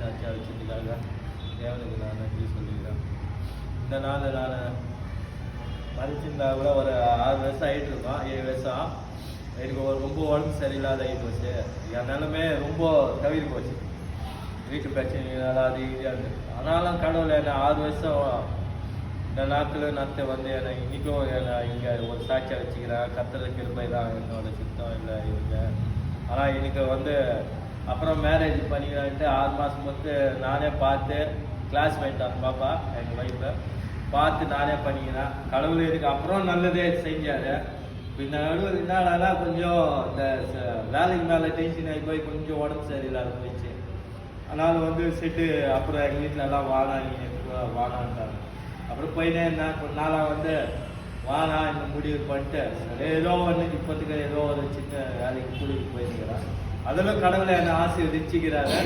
சாட்சியாக வச்சதுக்காக தேவனுக்கு நான் நன்றி சொல்லிக்கிறேன். இந்த நாள் நான் மறைச்சிருந்தா கூட ஒரு 6 வருஷம் ஆகிட்டு இருக்கோம், 7 வருஷம். எனக்கு ரொம்ப உடம்பு சரியில்லாத ஆகி போச்சு. என் நிலமே ரொம்ப தவிர போச்சு, வீட்டு பிரச்சனைகளால் அது ஈஸியாக இருந்தது. ஆனாலும் கடவுள் என்னை 6 வருஷம் இந்த நாட்கள் நட்டு வந்து என்னை இன்றைக்கும் என்னை இங்கே ஒரு சாட்சியாக வச்சுக்கிறேன். கர்த்தர் கிருபை தான், என்னோட சித்தம் இல்லை இவங்க. ஆனால் எனக்கு வந்து அப்புறம் மேரேஜ் பண்ணிக்கிறான்ட்டு 6 மாதம் வந்து நானே பார்த்து கிளாஸ்மேட் தான் பாப்பா எங்கள் ஒய்ஃபை பார்த்து நானே பண்ணிக்கிறேன். கடவுள் எனக்கு அப்புறம் நல்லதே செஞ்சார். இந்த நடுவில் என்னடா கொஞ்சம் இந்த வேலைக்கு மேலே டென்ஷன் ஆகி போய் கொஞ்சம் உடம்பு சரியில்லாத போயிடுச்சு. ஆனாலும் வந்து செட்டு அப்புறம் எங்கள் வீட்டில் எல்லாம் வானான்ட்டாங்க. அப்புறம் போயினே இருந்தேன். கொஞ்ச நாளாக வந்து வானா இந்த முடிவு பண்ணிட்டு ஏதோ ஒன்று இப்போத்துக்கு ஏதோ ஒரு சின்ன வேலைக்கு கூலிக்கு போயிருக்கிறேன். அதெல்லாம் கடவுளை என்னை ஆசீர்வதிச்சுக்கிறாரு.